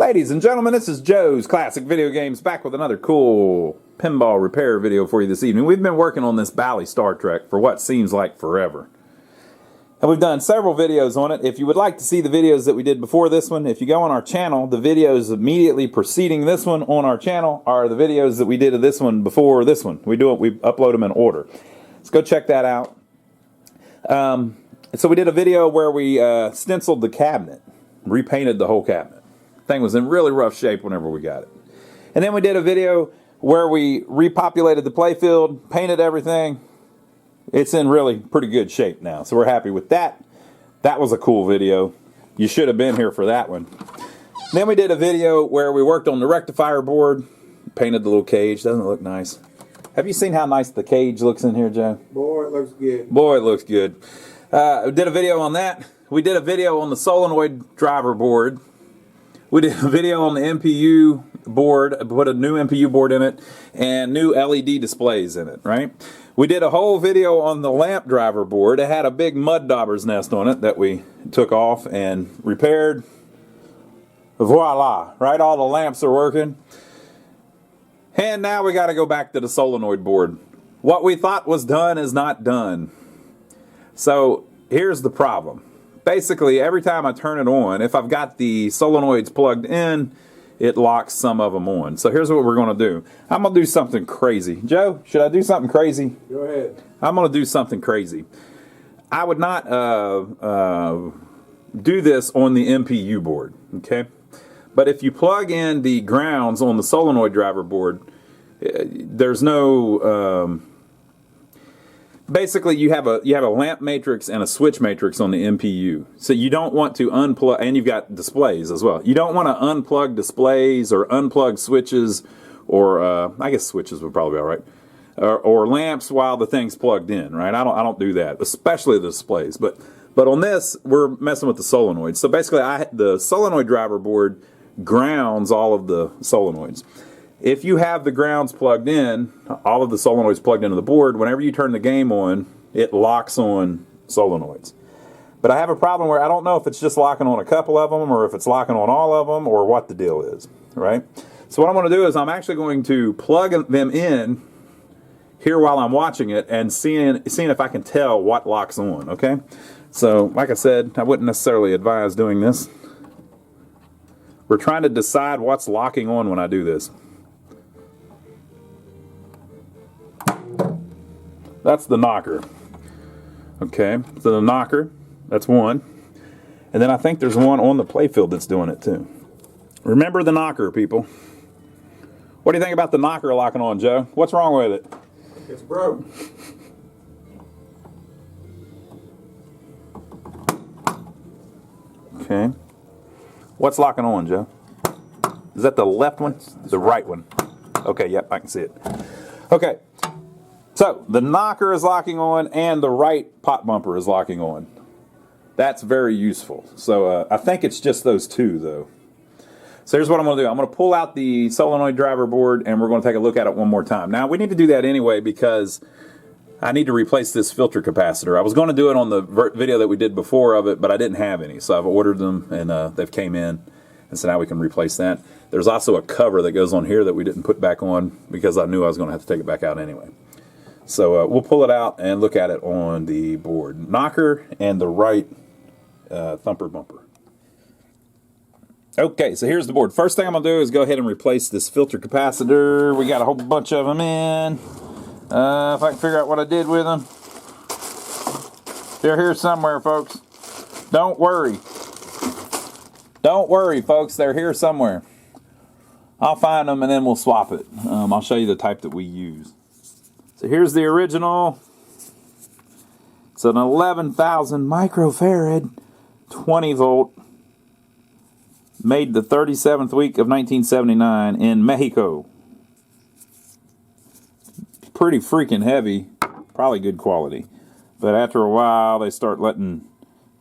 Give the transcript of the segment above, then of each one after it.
Ladies and gentlemen, this is Joe's Classic Video Games, back with another cool pinball repair video for you this evening. We've been working on this Bally Star Trek for what seems like forever. And we've done several videos on it. If you would like to see the videos that we did before this one, if you go on our channel, the videos immediately preceding this one on our channel are the videos that we did of this one before this one. We upload them in order. Let's go check that out. So we did a video where we stenciled the cabinet, repainted the whole cabinet. Thing was in really rough shape whenever we got it. And then we did a video where we repopulated the playfield, painted everything. It's in really pretty good shape now, so we're happy with that. That was a cool video. You should have been here for that one. Then we did a video where we worked on the rectifier board, painted the little cage. Doesn't it look nice? Have you seen how nice the cage looks in here, Joe? Boy, it looks good. Boy, it looks good. We did a video on that. We did a video on the solenoid driver board. We did a video on the MPU board, put a new MPU board in it, and new LED displays in it, right? We did a whole video on the lamp driver board. It had a big mud dauber's nest on it that we took off and repaired. Voila, right? All the lamps are working. And now we got to go back to the solenoid board. What we thought was done is not done. So here's the problem. Basically, every time I turn it on, if I've got the solenoids plugged in, it locks some of them on. So here's what we're going to do. I'm going to do something crazy. Joe, should I do something crazy? Go ahead. I'm going to do something crazy. I would not do this on the MPU board, okay? But if you plug in the grounds on the solenoid driver board, there's no... basically, you have a lamp matrix and a switch matrix on the MPU. So you don't want to unplug, and you've got displays as well. You don't want to unplug displays or unplug switches, or I guess switches would probably be all right, or lamps while the thing's plugged in, right? I don't do that, especially the displays. But on this, we're messing with the solenoids. So basically, the solenoid driver board grounds all of the solenoids. If you have the grounds plugged in, all of the solenoids plugged into the board, whenever you turn the game on, it locks on solenoids. But I have a problem where I don't know if it's just locking on a couple of them or if it's locking on all of them or what the deal is, right? So what I'm going to do is I'm actually going to plug them in here while I'm watching it and seeing if I can tell what locks on, okay? So like I said, I wouldn't necessarily advise doing this. We're trying to decide what's locking on when I do this. That's the knocker. Okay, so the knocker, that's one. And then I think there's one on the playfield that's doing it too. Remember the knocker, people. What do you think about the knocker locking on, Joe? What's wrong with it? It's broke. Okay. What's locking on, Joe? Is that the left one? The right one? Okay, yep, I can see it. Okay. So, the knocker is locking on and the right pot bumper is locking on. That's very useful. So, I think it's just those two, though. So, here's what I'm going to do. I'm going to pull out the solenoid driver board and we're going to take a look at it one more time. Now, we need to do that anyway because I need to replace this filter capacitor. I was going to do it on the video that we did before of it, but I didn't have any. So, I've ordered them and they've came in. And so now we can replace that. There's also a cover that goes on here that we didn't put back on because I knew I was going to have to take it back out anyway. So we'll pull it out and look at it on the board. Knocker and the right thumper bumper. Okay, so here's the board. First thing I'm going to do is go ahead and replace this filter capacitor. We got a whole bunch of them in. If I can figure out what I did with them. They're here somewhere, folks. Don't worry. Don't worry, folks. They're here somewhere. I'll find them and then we'll swap it. I'll show you the type that we use. So here's the original. It's an 11,000 microfarad, 20 volt, made the 37th week of 1979 in Mexico. Pretty freaking heavy, probably good quality. But after a while, they start letting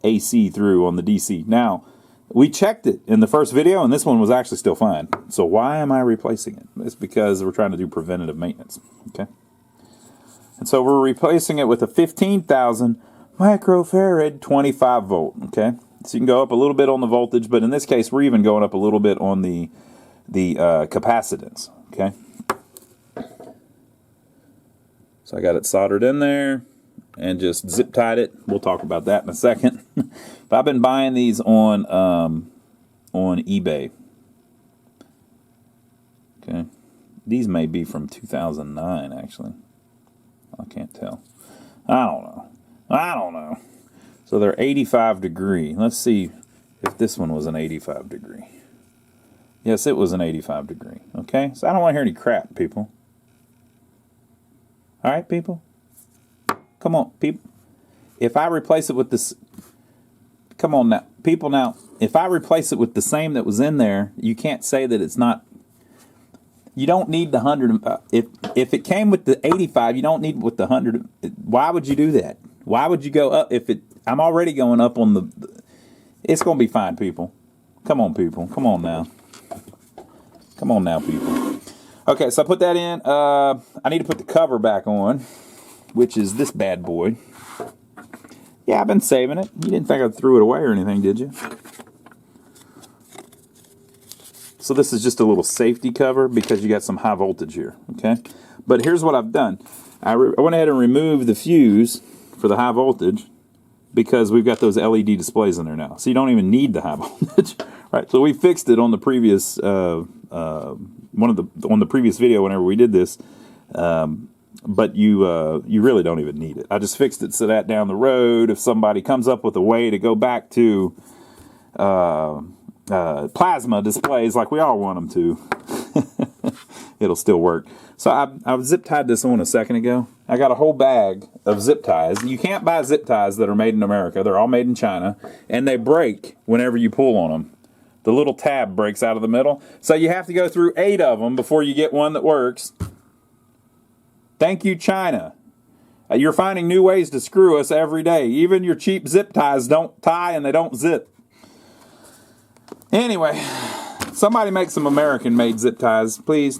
AC through on the DC. Now, we checked it in the first video, and this one was actually still fine. So why am I replacing it? It's because we're trying to do preventative maintenance. Okay. And so we're replacing it with a 15,000 microfarad 25 volt, okay? So you can go up a little bit on the voltage, but in this case, we're even going up a little bit on the capacitance, okay? So I got it soldered in there and just zip tied it. We'll talk about that in a second. But I've been buying these on eBay. Okay. These may be from 2009, actually. I can't tell. I don't know. So they're 85 degree. Let's see if this one was an 85 degree. Yes, it was an 85 degree. Okay? So I don't want to hear any crap, people. All right, people? Come on, people. If I replace it with this... Come on now. People, now, if I replace it with the same that was in there, you can't say that it's not... You don't need the 100... if it came with the 85, you don't need with the 100... Why would you do that? Why would you go up if it... I'm already going up on the... It's going to be fine, people. Come on, people. Come on now. Come on now, people. Okay, so I put that in. I need to put the cover back on, which is this bad boy. Yeah, I've been saving it. You didn't think I threw it away or anything, did you? So this is just a little safety cover because you got some high voltage here, okay? But here's what I've done. I went ahead and removed the fuse for the high voltage because we've got those LED displays in there now. So you don't even need the high voltage, right? So we fixed it on the previous on the previous video whenever we did this, but you really don't even need it. I just fixed it so that down the road, if somebody comes up with a way to go back to plasma displays like we all want them to, it'll still work. So I zip tied this on a second ago. I got a whole bag of zip ties. You can't buy zip ties that are made in America. They're all made in China, and they break whenever you pull on them. The little tab breaks out of the middle. So you have to go through 8 of them before you get one that works. Thank you, China. You're finding new ways to screw us every day. Even your cheap zip ties don't tie and they don't zip. Anyway, somebody make some American-made zip ties, please.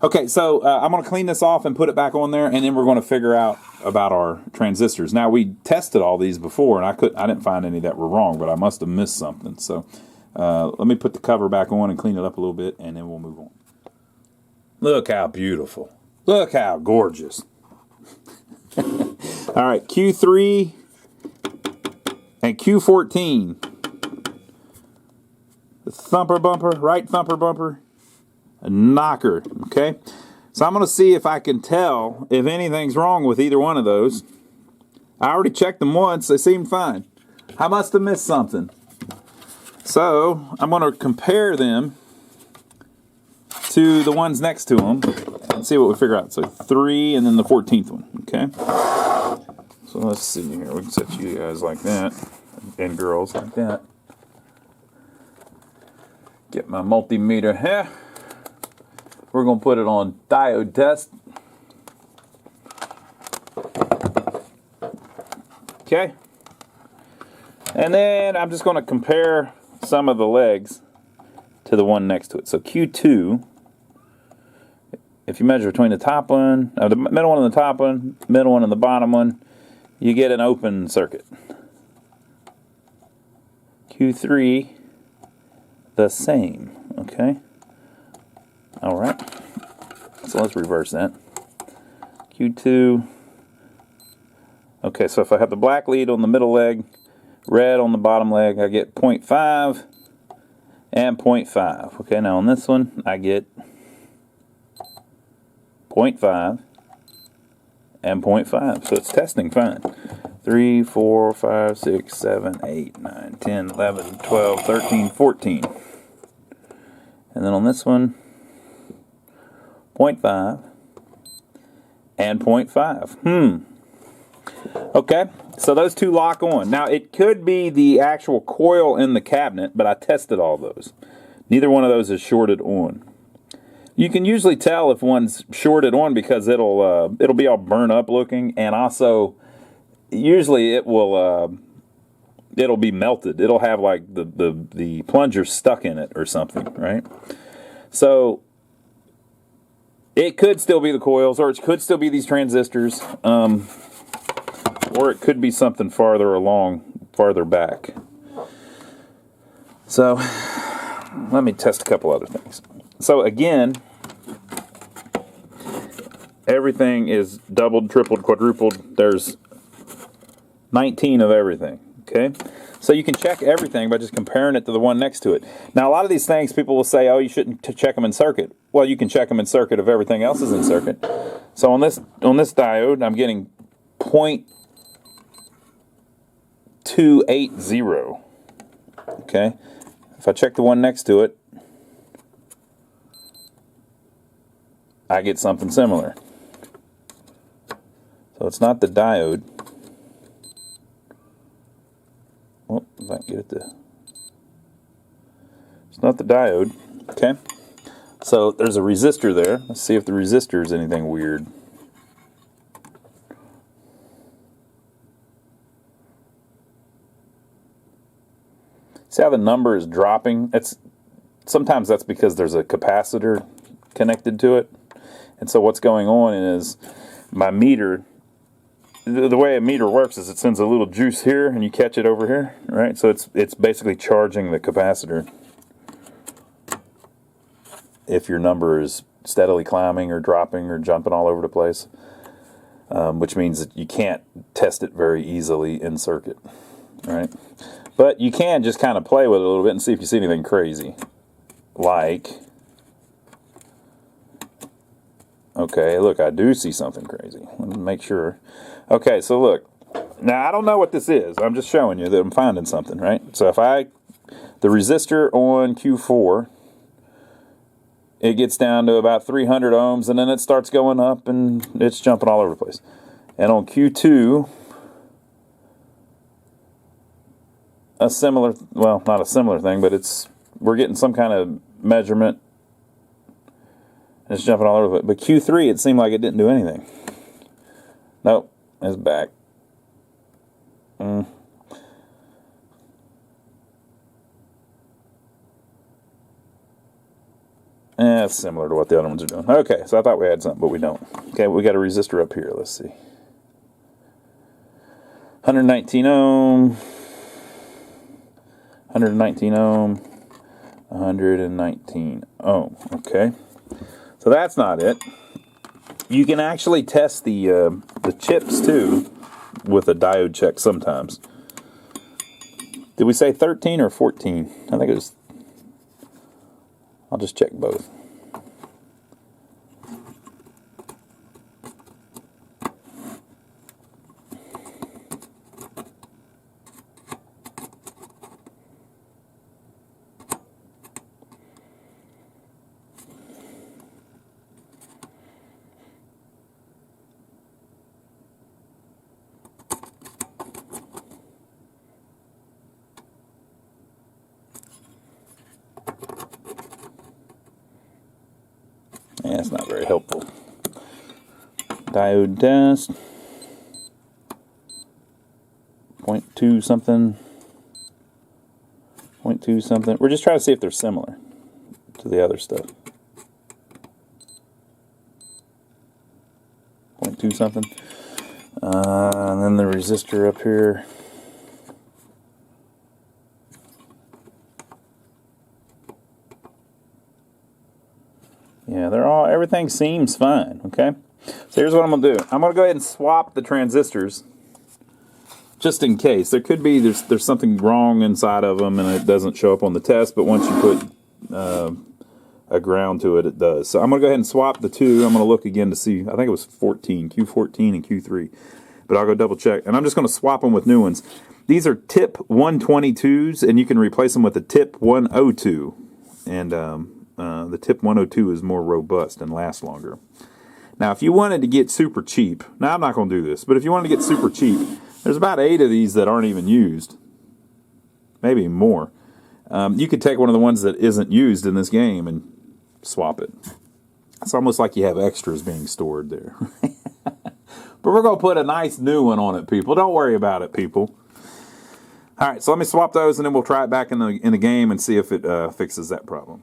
Okay, so I'm going to clean this off and put it back on there, and then we're going to figure out about our transistors. Now, we tested all these before, and I didn't find any that were wrong, but I must have missed something. So let me put the cover back on and clean it up a little bit, and then we'll move on. Look how beautiful. Look how gorgeous. All right, Q3 and Q14. The thumper bumper, right thumper bumper, a knocker, okay? So I'm going to see if I can tell if anything's wrong with either one of those. I already checked them once. They seemed fine. I must have missed something. So I'm going to compare them to the ones next to them and see what we figure out. So 3 and then the 14th one, okay? So let's see here. We can set you guys like that and girls like that. Get my multimeter here. We're going to put it on diode test. Okay. And then I'm just going to compare some of the legs to the one next to it. So Q2, if you measure between the top one, the middle one and the top one, middle one and the bottom one, you get an open circuit. Q3, the same. Okay. All right. So let's reverse that. Q2. Okay, so if I have the black lead on the middle leg, red on the bottom leg, I get 0.5 and 0.5. Okay, now on this one, I get 0.5 and 0.5. So it's testing fine. 3, 4, 5, 6, 7, 8, 9, 10, 11, 12, 13, 14. And then on this one, 0.5 and 0.5. Okay, so those two lock on. Now, it could be the actual coil in the cabinet, but I tested all those. Neither one of those is shorted on. You can usually tell if one's shorted on because it'll be all burnt up looking, and also usually it'll be melted. It'll have like the plunger stuck in it or something, right? So it could still be the coils, or it could still be these transistors, or it could be something farther back. So let me test a couple other things. So again, everything is doubled, tripled, quadrupled. There's 19 of everything, okay? So you can check everything by just comparing it to the one next to it. Now, a lot of these things, people will say, oh, you shouldn't check them in circuit. Well, you can check them in circuit if everything else is in circuit. So on this diode, I'm getting 0.280, okay? If I check the one next to it, I get something similar. So it's not the diode. Oh, if I can get it to... It's not the diode, okay? So there's a resistor there. Let's see if the resistor is anything weird. See how the number is dropping? Sometimes that's because there's a capacitor connected to it. And so what's going on is my meter... The way a meter works is it sends a little juice here and you catch it over here, right? So it's basically charging the capacitor if your number is steadily climbing or dropping or jumping all over the place, which means that you can't test it very easily in circuit, right? But you can just kind of play with it a little bit and see if you see anything crazy. Like, okay, look, I do see something crazy. Let me make sure. Okay, so look. Now, I don't know what this is. I'm just showing you that I'm finding something, right? So if the resistor on Q4, it gets down to about 300 ohms, and then it starts going up, and it's jumping all over the place. And on Q2, a similar, well, not a similar thing, but we're getting some kind of measurement. It's jumping all over the place. But Q3, it seemed like it didn't do anything. Nope, it's back. It's similar to what the other ones are doing. Okay, so I thought we had something, but we don't. Okay, we got a resistor up here. Let's see. 119 ohm. 119 ohm. 119 ohm. Okay. So that's not it. You can actually test the chips too with a diode check sometimes. Did we say 13 or 14? I think it was. I'll just check both. Yeah, it's not very helpful. Diode test. 0.2 something. 0.2 something. We're just trying to see if they're similar to the other stuff. 0.2 something. And then the resistor up here. Yeah, everything seems fine, okay? So here's what I'm going to do. I'm going to go ahead and swap the transistors just in case. There could be, there's something wrong inside of them and it doesn't show up on the test, but once you put a ground to it, it does. So I'm going to go ahead and swap the two. I'm going to look again to see, I think it was Q14 and Q3, but I'll go double check. And I'm just going to swap them with new ones. These are tip 122s, and you can replace them with a tip 102. And the tip 102 is more robust and lasts longer. Now, if you wanted to get super cheap, now I'm not going to do this, but if you wanted to get super cheap, there's about 8 of these that aren't even used. Maybe more. You could take one of the ones that isn't used in this game and swap it. It's almost like you have extras being stored there. But we're going to put a nice new one on it, people. Don't worry about it, people. All right, so let me swap those, and then we'll try it back in the game and see if it fixes that problem.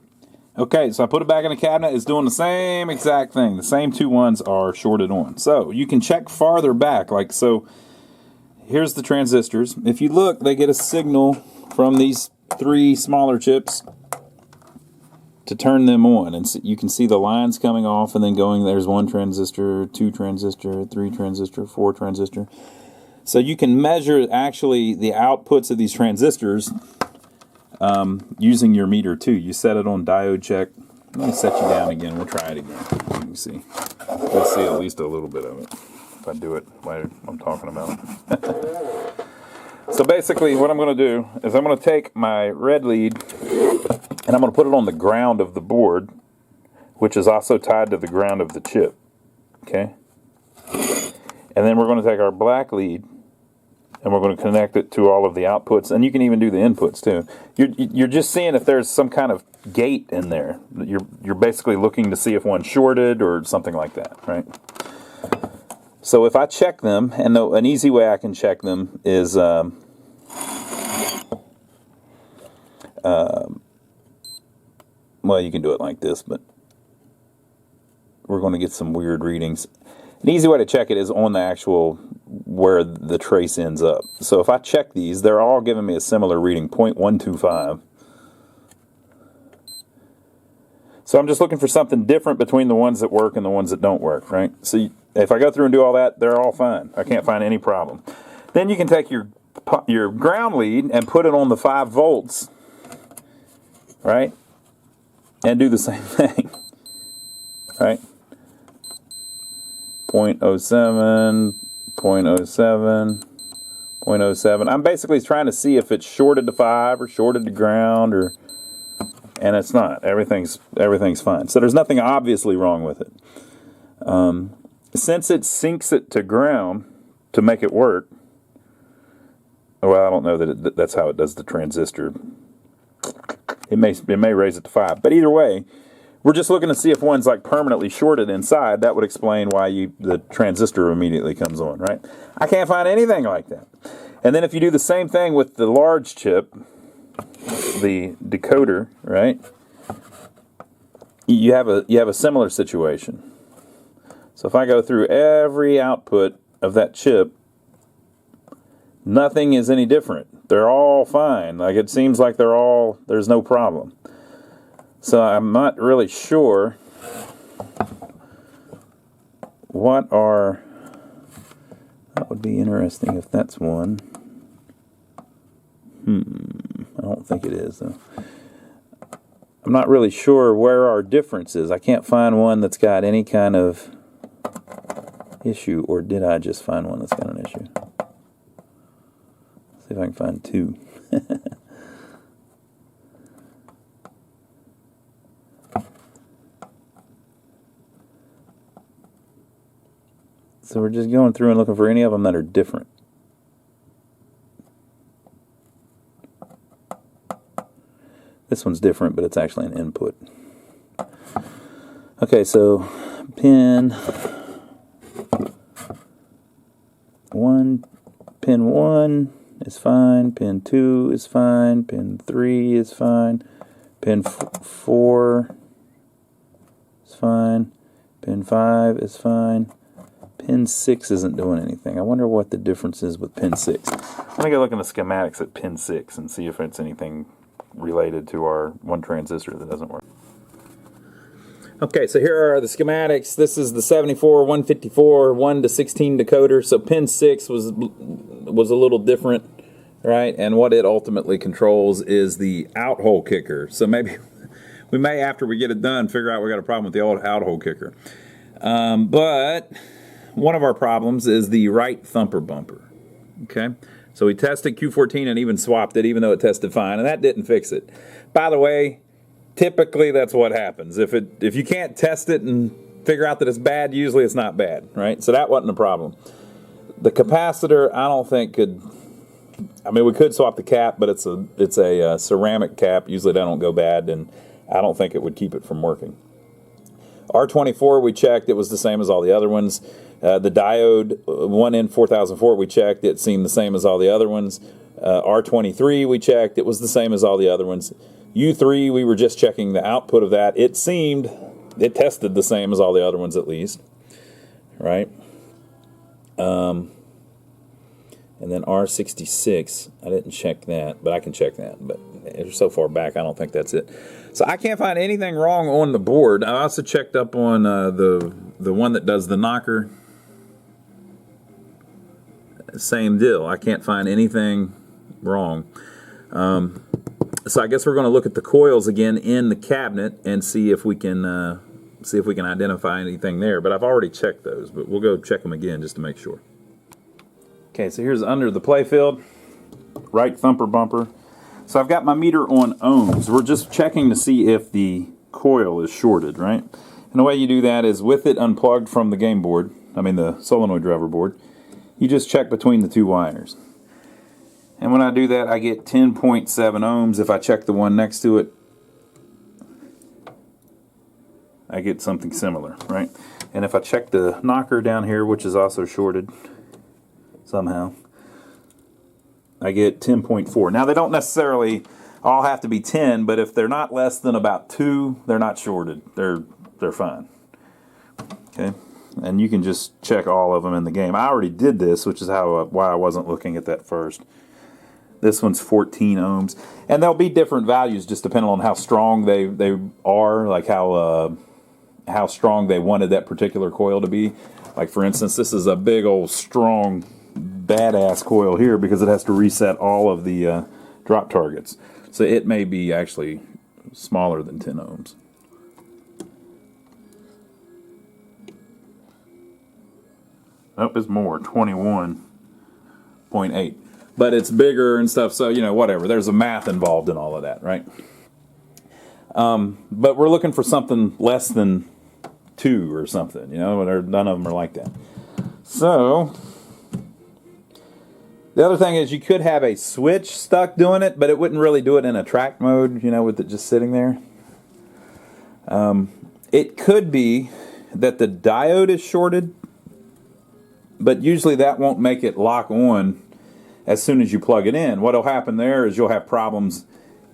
Okay, so I put it back in the cabinet. It's doing the same exact thing. The same two ones are shorted on. So you can check farther back. Like so, here's the transistors. If you look, they get a signal from these 3 smaller chips to turn them on, and so you can see the lines coming off and then going. There's 1 transistor, 2 transistor, 3 transistor, 4 transistor. So you can measure actually the outputs of these transistors using your meter too. You set it on diode check. Let me set you down again. We'll try it again. Let me see. Let's see at least a little bit of it. If I do it like I'm talking about. So basically what I'm going to do is I'm going to take my red lead and I'm going to put it on the ground of the board, which is also tied to the ground of the chip. Okay? And then we're going to take our black lead and we're going to connect it to all of the outputs. And you can even do the inputs too. You're just seeing if there's some kind of gate in there. You're basically looking to see if one's shorted or something like that, right? So if I check them, and an easy way I can check them is well, you can do it like this, but we're going to get some weird readings. An easy way to check it is on the actual where the trace ends up. So if I check these, they're all giving me a similar reading, 0.125. So I'm just looking for something different between the ones that work and the ones that don't work, right? So if I go through and do all that, they're all fine. I can't find any problem. Then you can take your ground lead and put it on the 5 volts, right? And do the same thing, right? 0.07, 0.07, 0.07. I'm basically trying to see if it's shorted to 5 or shorted to ground, and it's not. Everything's fine. So there's nothing obviously wrong with it. Since it syncs it to ground to make it work, well, I don't know that that's how it does the transistor. It may raise it to 5, but either way, we're just looking to see if one's like permanently shorted inside. That would explain why the transistor immediately comes on, right? I can't find anything like that. And then if you do the same thing with the large chip, the decoder, right? You have a similar situation. So if I go through every output of that chip, nothing is any different. They're all fine. Like it seems like there's no problem. So I'm not really sure that would be interesting if that's one. I don't think it is though. I'm not really sure where our difference is. I can't find one that's got any kind of issue, or did I just find one that's got an issue? See if I can find 2. So we're just going through and looking for any of them that are different. This one's different, but it's actually an input. Okay, so pin 1 is fine, pin 2 is fine, pin 3 is fine, pin 4 is fine, pin 5 is fine, pin 6 isn't doing anything. I wonder what the difference is with pin 6. Let me go look in the schematics at pin 6 and see if it's anything related to our one transistor that doesn't work. Okay, so here are the schematics. This is the 74, 154, 1 to 16 decoder. So pin 6 was a little different, right? And what it ultimately controls is the out-hole kicker. So maybe we may, after we get it done, figure out we got a problem with the old out-hole kicker. But one of our problems is the right thumper bumper. Okay, so we tested Q14 and even swapped it, even though it tested fine, and that didn't fix it. By the way, typically that's what happens. If you can't test it and figure out that it's bad, usually it's not bad, right? So that wasn't a problem. The capacitor, I don't think could. I mean, we could swap the cap, but it's a ceramic cap. Usually they don't go bad, and I don't think it would keep it from working. R24 we checked, it was the same as all the other ones. The diode 1N4004 we checked, it seemed the same as all the other ones. R23 we checked, it was the same as all the other ones. U3 we were just checking the output of that. It tested the same as all the other ones at least, right? And then R66, I didn't check that, but I can check that. But so far back, I don't think that's it. So I can't find anything wrong on the board. I also checked up on the one that does the knocker. Same deal. I can't find anything wrong. So I guess we're going to look at the coils again in the cabinet and see if we can identify anything there. But I've already checked those, but we'll go check them again just to make sure. Okay, so here's under the playfield, right thumper bumper. So I've got my meter on ohms. We're just checking to see if the coil is shorted, right? And the way you do that is with it unplugged from the game board, the solenoid driver board, you just check between the two wires. And when I do that, I get 10.7 ohms. If I check the one next to it, I get something similar, right? And if I check the knocker down here, which is also shorted somehow, I get 10.4. Now, they don't necessarily all have to be 10, but if they're not less than about 2, they're not shorted. They're fine. Okay? And you can just check all of them in the game. I already did this, which is why I wasn't looking at that first. This one's 14 ohms. And there'll be different values just depending on how strong they are, like how strong they wanted that particular coil to be. Like, for instance, this is a big old strong badass coil here because it has to reset all of the drop targets. So it may be actually smaller than 10 ohms. Nope, it's more, 21.8. But it's bigger and stuff, so, whatever. There's a math involved in all of that, right? But we're looking for something less than 2 or something, none of them are like that. So, the other thing is you could have a switch stuck doing it, but it wouldn't really do it in a track mode, with it just sitting there. It could be that the diode is shorted, but usually that won't make it lock on as soon as you plug it in. What'll happen there is you'll have problems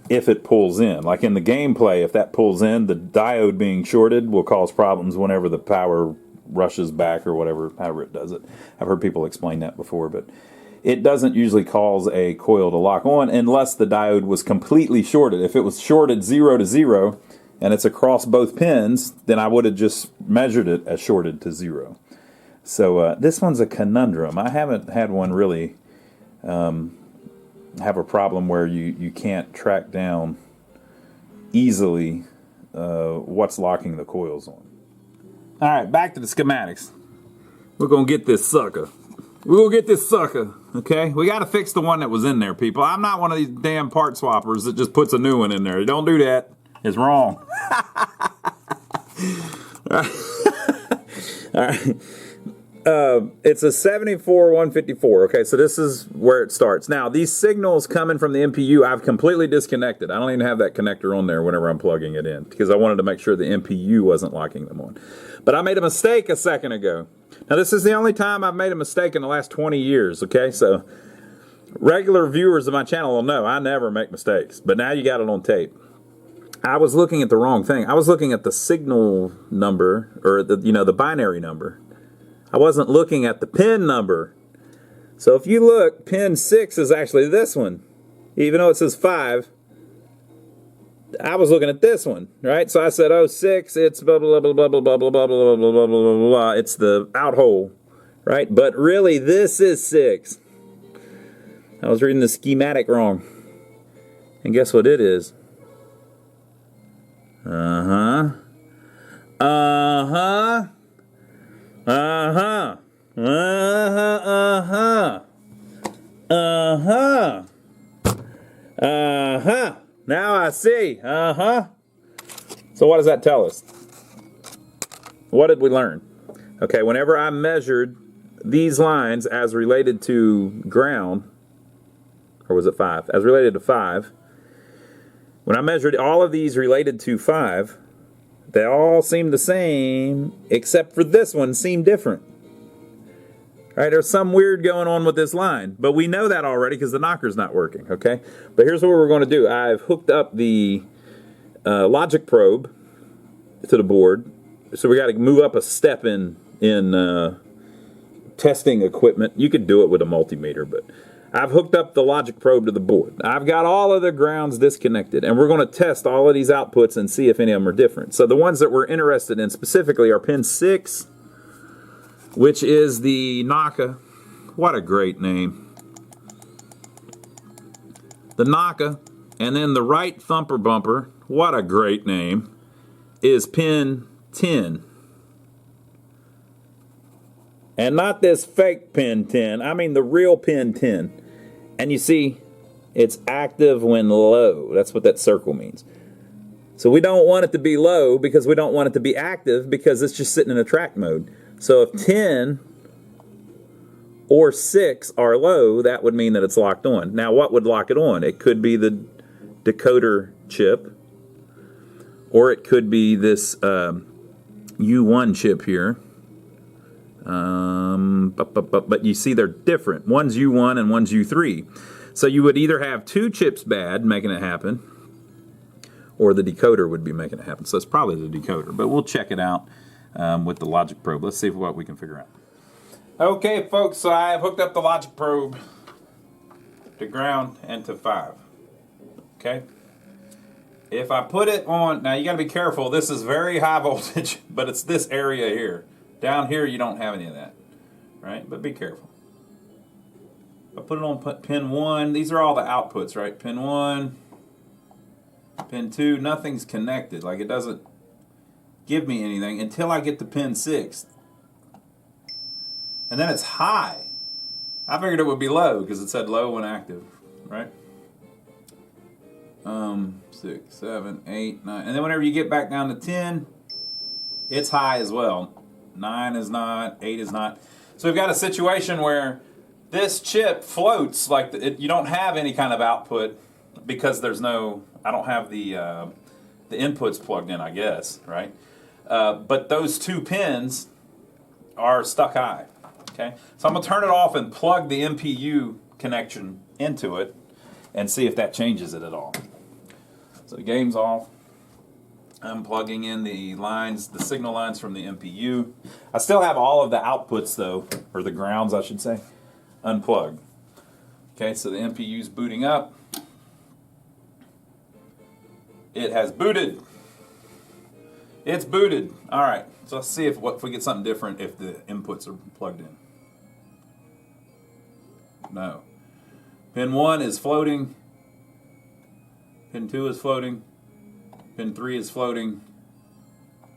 if it pulls in. Like in the gameplay, if that pulls in, the diode being shorted will cause problems whenever the power rushes back or whatever, however it does it. I've heard people explain that before, but it doesn't usually cause a coil to lock on unless the diode was completely shorted. If it was shorted 0 to 0 and it's across both pins, then I would have just measured it as shorted to 0. So this one's a conundrum. I haven't had one really have a problem where you can't track down easily what's locking the coils on. All right, back to the schematics. We're going to get this sucker. Okay? We got to fix the one that was in there, people. I'm not one of these damn part swappers that just puts a new one in there. Don't do that. It's wrong. All right. It's a 74154. Okay, so this is where it starts. Now, these signals coming from the MPU, I've completely disconnected. I don't even have that connector on there whenever I'm plugging it in because I wanted to make sure the MPU wasn't locking them on. But I made a mistake a second ago. Now, this is the only time I've made a mistake in the last 20 years, okay? So, regular viewers of my channel will know I never make mistakes. But now you got it on tape. I was looking at the wrong thing. I was looking at the signal number, or the binary number. I wasn't looking at the pin number. So if you look, pin 6 is actually this one. Even though it says 5, I was looking at this one, right? So I said, oh, 6, it's blah, blah, blah, blah, blah, blah, blah, blah, blah, blah, blah, blah, blah. It's the out hole, right? But really, this is 6. I was reading the schematic wrong. And guess what it is? Uh-huh. Uh-huh. Uh-huh. Uh-huh. Uh-huh. Uh-huh. Uh-huh. Now I see. Uh-huh. So what does that tell us? What did we learn? Okay, whenever I measured these lines as related to ground, or was it 5? As related to 5, when I measured all of these related to 5, they all seem the same, except for this one seemed different. All right, there's some weird going on with this line, but we know that already because the knocker's not working, okay? But here's what we're going to do. I've hooked up the logic probe to the board, so we got to move up a step in testing equipment. You could do it with a multimeter, but I've hooked up the logic probe to the board. I've got all of the grounds disconnected, and we're going to test all of these outputs and see if any of them are different. So the ones that we're interested in specifically are pin 6, which is the Naka. What a great name. The Naka. And then the right thumper bumper, what a great name, is pin 10. And not this fake pin 10, I mean the real pin 10. And you see, it's active when low. That's what that circle means. So we don't want it to be low because we don't want it to be active because it's just sitting in a track mode. So if 10 or 6 are low, that would mean that it's locked on. Now what would lock it on? It could be the decoder chip, or it could be this U1 chip here. But you see they're different. One's U1 and one's U3. So you would either have 2 chips bad making it happen, or the decoder would be making it happen. So it's probably the decoder, but we'll check it out with the logic probe. Let's see what we can figure out. Okay, folks, so I have hooked up the logic probe to ground and to 5. Okay? If I put it on, now you got to be careful. This is very high voltage, but it's this area here. Down here, you don't have any of that, right? But be careful. If I put it on pin 1, these are all the outputs, right? Pin 1, pin 2, nothing's connected. Like it doesn't give me anything until I get to pin 6. And then it's high. I figured it would be low because it said low when active, right? 6, 7, 8, 9. And then whenever you get back down to 10, it's high as well. 9 is not, 8 is not. So we've got a situation where this chip floats like you don't have any kind of output because there's no, I don't have the inputs plugged in, I guess, right? But those 2 pins are stuck high, okay? So I'm going to turn it off and plug the MPU connection into it and see if that changes it at all. So the game's off. I'm plugging in the lines, the signal lines from the MPU. I still have all of the outputs though, or the grounds I should say, unplugged. Okay, so the MPU's booting up. It has booted. It's booted. All right, so let's see if we get something different if the inputs are plugged in. No. Pin 1 is floating. Pin 2 is floating. Pin 3 is floating.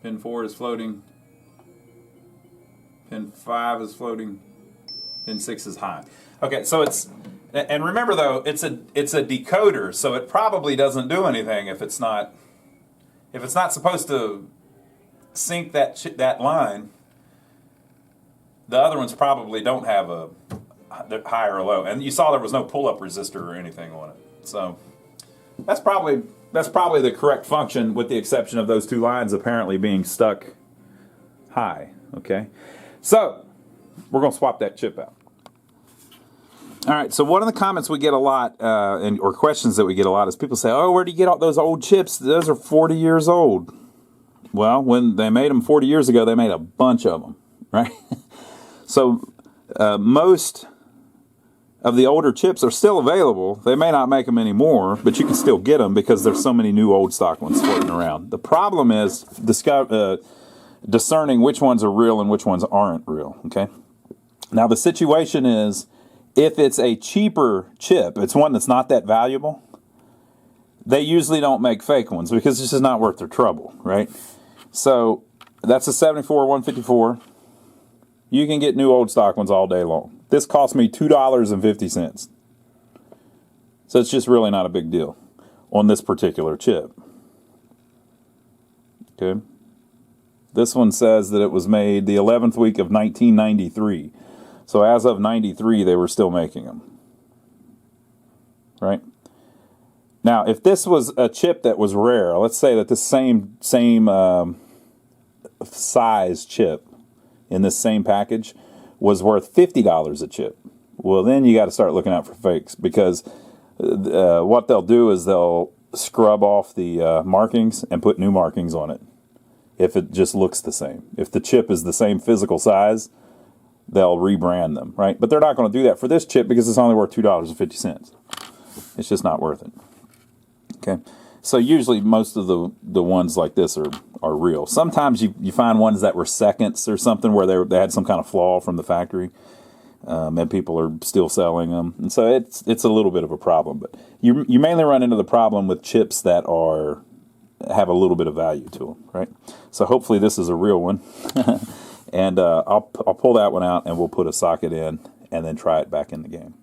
Pin 4 is floating. Pin 5 is floating. Pin 6 is high. Okay, so it's, and remember though, it's a decoder, so it probably doesn't do anything if it's not supposed to sync that line. The other ones probably don't have a high or low, and you saw there was no pull-up resistor or anything on it. So that's probably the correct function, with the exception of those 2 lines apparently being stuck high. Okay, so we're going to swap that chip out. All right, so one of the comments we get a lot, or questions that we get a lot, is people say, oh, where do you get all those old chips? Those are 40 years old. Well, when they made them 40 years ago, they made a bunch of them, right? So most of the older chips are still available. They may not make them anymore, but you can still get them because there's so many new old stock ones floating around. The problem is discerning which ones are real and which ones aren't real, okay? Now the situation is, if it's a cheaper chip, it's one that's not that valuable, they usually don't make fake ones because it's just not worth their trouble, right? So that's a 74-154. You can get new old stock ones all day long. This cost me $2.50. So it's just really not a big deal on this particular chip. Okay. This one says that it was made the 11th week of 1993. So as of 93, they were still making them. Right? Now, if this was a chip that was rare, let's say that this same size chip in this same package was worth $50 a chip. Well, then you got to start looking out for fakes, because what they'll do is they'll scrub off the markings and put new markings on it if it just looks the same. If the chip is the same physical size, they'll rebrand them, right? But they're not going to do that for this chip because it's only worth $2.50. It's just not worth it. Okay, so usually most of the ones like this are real. Sometimes you find ones that were seconds or something where they had some kind of flaw from the factory, and people are still selling them, and so it's a little bit of a problem. But you mainly run into the problem with chips that have a little bit of value to them, right? So hopefully this is a real one. And I'll pull that one out and we'll put a socket in and then try it back in the game.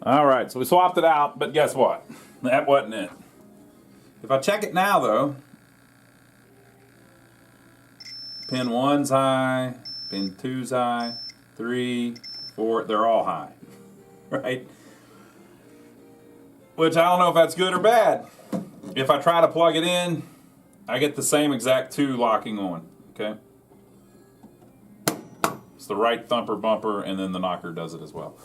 All right, so we swapped it out, but guess what? That wasn't it. If I check it now, though, pin 1's high, pin 2's high, 3, 4, they're all high, right? Which I don't know if that's good or bad. If I try to plug it in, I get the same exact 2 locking on, okay? It's the right thumper bumper, and then the knocker does it as well.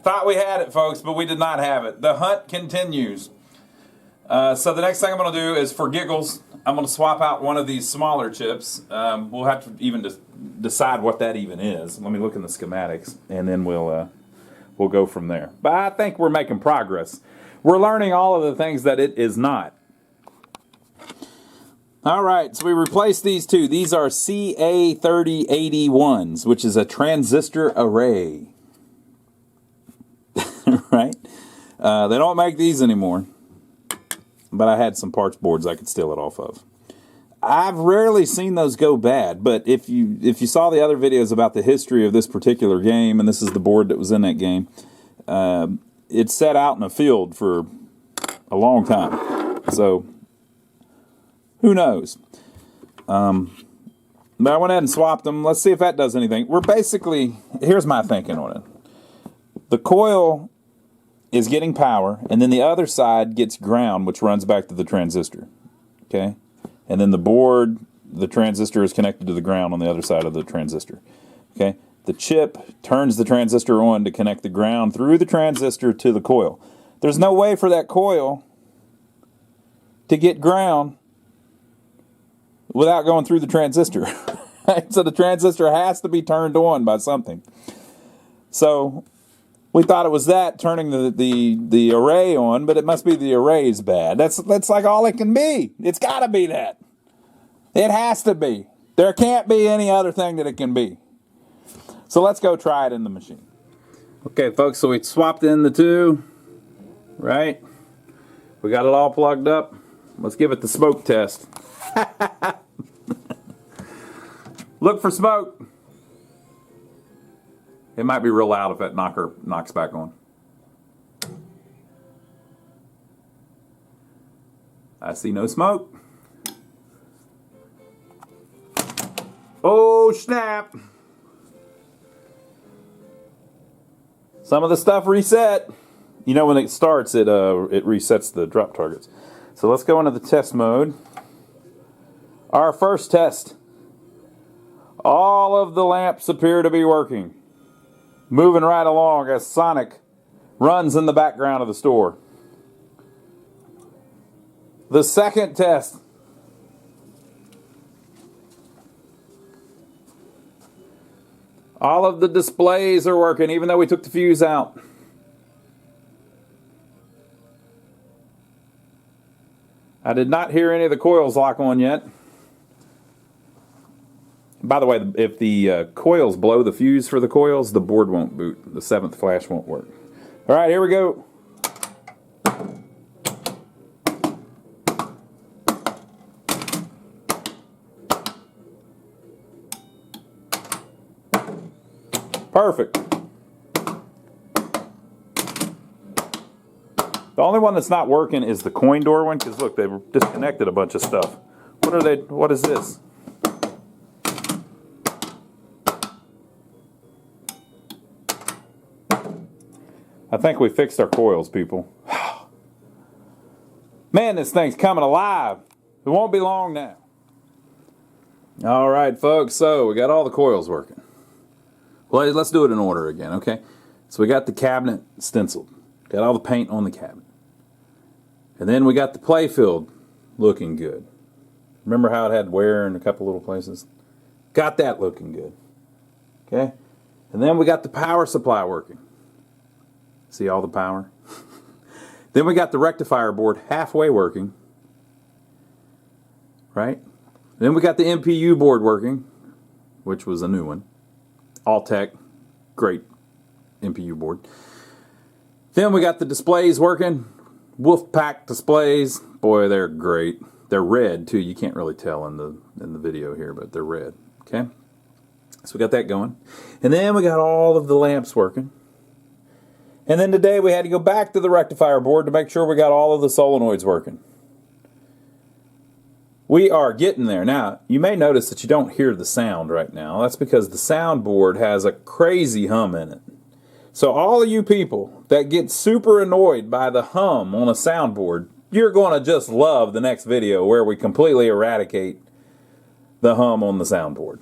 Thought we had it, folks, but we did not have it. The hunt continues. So the next thing I'm going to do is, for giggles, I'm going to swap out one of these smaller chips. We'll have to even decide what that even is. Let me look in the schematics, and then we'll go from there. But I think we're making progress. We're learning all of the things that it is not. All right, so we replaced these two. These are CA3081s, which is a transistor array. Right? They don't make these anymore, but I had some parts boards I could steal it off of. I've rarely seen those go bad, but if you saw the other videos about the history of this particular game, and this is the board that was in that game, it's set out in a field for a long time. So who knows? But I went ahead and swapped them. Let's see if that does anything. Here's my thinking on it. The coil is getting power, and then the other side gets ground, which runs back to the transistor. Okay? And then the board, the transistor is connected to the ground on the other side of the transistor. Okay? The chip turns the transistor on to connect the ground through the transistor to the coil. There's no way for that coil to get ground without going through the transistor. So the transistor has to be turned on by something. So we thought it was that turning the array on, but it must be the array's bad. That's like all it can be. It's got to be that. It has to be. There can't be any other thing that it can be. So let's go try it in the machine. Okay, folks, so we swapped in the two, right? We got it all plugged up. Let's give it the smoke test. Look for smoke. It might be real loud if that knocker knocks back on. I see no smoke. Oh, snap. Some of the stuff reset. You know, when it starts, it resets the drop targets. So let's go into the test mode. Our first test. All of the lamps appear to be working. Moving right along as Sonic runs in the background of the store. The second test. All of the displays are working, even though we took the fuse out. I did not hear any of the coils lock on yet. By the way, if the coils blow the fuse for the coils, the board won't boot. The 7th flash won't work. All right, here we go. Perfect. The only one that's not working is the coin door one, because look, they've disconnected a bunch of stuff. What is this? I think we fixed our coils, people. Man, this thing's coming alive. It won't be long now. All right, folks, so we got all the coils working. Well, let's do it in order again, okay? So we got the cabinet stenciled. Got all the paint on the cabinet. And then we got the play field looking good. Remember how it had wear in a couple little places? Got that looking good. Okay? And then we got the power supply working. See all the power? Then we got the rectifier board halfway working. Right? Then we got the MPU board working, which was a new one. All-Tech, great MPU board. Then we got the displays working. Wolfpack displays. Boy, they're great. They're red too. You can't really tell in the video here, but they're red. Okay? So we got that going. And then we got all of the lamps working. And then today we had to go back to the rectifier board to make sure we got all of the solenoids working. We are getting there. Now, you may notice that you don't hear the sound right now. That's because the soundboard has a crazy hum in it. So all of you people that get super annoyed by the hum on a soundboard, you're going to just love the next video where we completely eradicate the hum on the soundboard.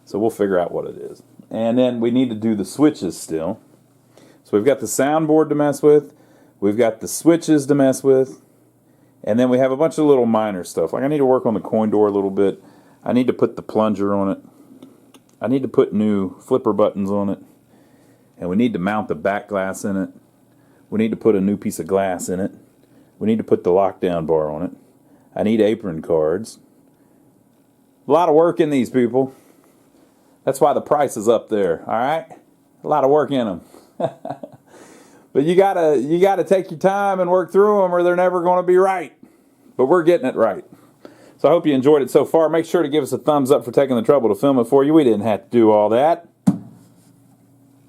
So we'll figure out what it is. And then we need to do the switches still. So we've got the soundboard to mess with. We've got the switches to mess with. And then we have a bunch of little minor stuff. Like I need to work on the coin door a little bit. I need to put the plunger on it. I need to put new flipper buttons on it. And we need to mount the back glass in it. We need to put a new piece of glass in it. We need to put the lockdown bar on it. I need apron cards. A lot of work in these, people. That's why the price is up there, all right? A lot of work in them. But you gotta take your time and work through them or they're never going to be right. But we're getting it right. So I hope you enjoyed it so far. Make sure to give us a thumbs up for taking the trouble to film it for you. We didn't have to do all that.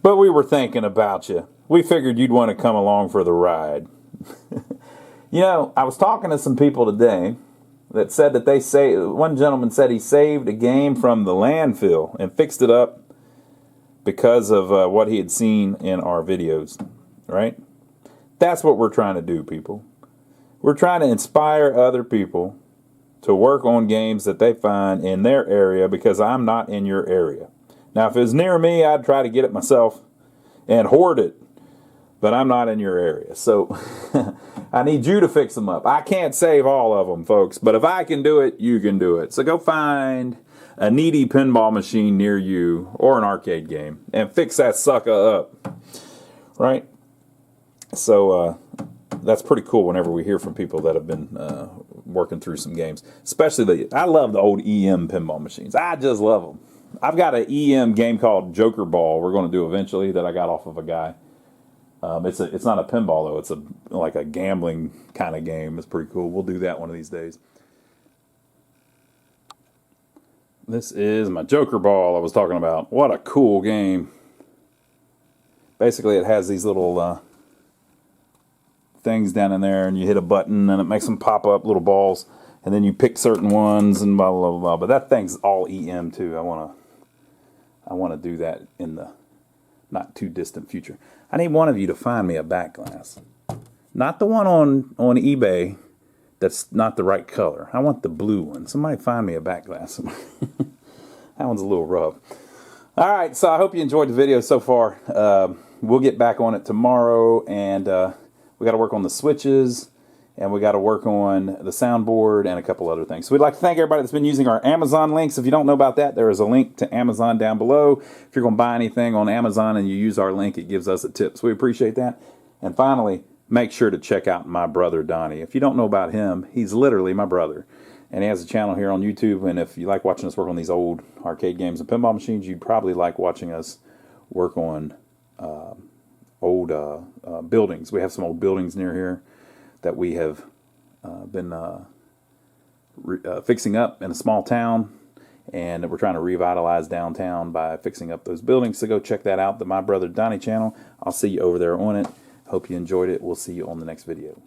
But we were thinking about you. We figured you'd want to come along for the ride. You know, I was talking to some people today that said that one gentleman said he saved a game from the landfill and fixed it up because of what he had seen in our videos. Right? That's what we're trying to do, people. We're trying to inspire other people to work on games that they find in their area because I'm not in your area. Now, if it was near me, I'd try to get it myself and hoard it. But I'm not in your area. So I need you to fix them up. I can't save all of them, folks. But if I can do it, you can do it. So go find a needy pinball machine near you or an arcade game and fix that sucker up. Right? So that's pretty cool whenever we hear from people that have been working through some games. Especially I love the old EM pinball machines. I just love them. I've got an EM game called Joker Ball we're going to do eventually that I got off of a guy. It's not a pinball though. It's like a gambling kind of game. It's pretty cool. We'll do that one of these days. This is my Joker Ball I was talking about. What a cool game. Basically it has these little things down in there and you hit a button and it makes them pop up, little balls, and then you pick certain ones and blah blah blah. But that thing's all EM too. I want to do that in the not too distant future. I need one of you to find me a back glass. Not the one on eBay that's not the right color. I want the blue one. Somebody find me a back glass. That one's a little rough. All right, so I hope you enjoyed the video so far. We'll get back on it tomorrow, and we got to work on the switches, and we got to work on the soundboard and a couple other things. So we'd like to thank everybody that's been using our Amazon links. If you don't know about that, there is a link to Amazon down below. If you're going to buy anything on Amazon and you use our link, it gives us a tip. So we appreciate that. And finally, make sure to check out my brother, Donnie. If you don't know about him, he's literally my brother. And he has a channel here on YouTube. And if you like watching us work on these old arcade games and pinball machines, you'd probably like watching us work on old buildings. We have some old buildings near here that we have been fixing up in a small town, and we're trying to revitalize downtown by fixing up those buildings. So go check that out, the My Brother Donnie channel. I'll see you over there on it. Hope you enjoyed it. We'll see you on the next video.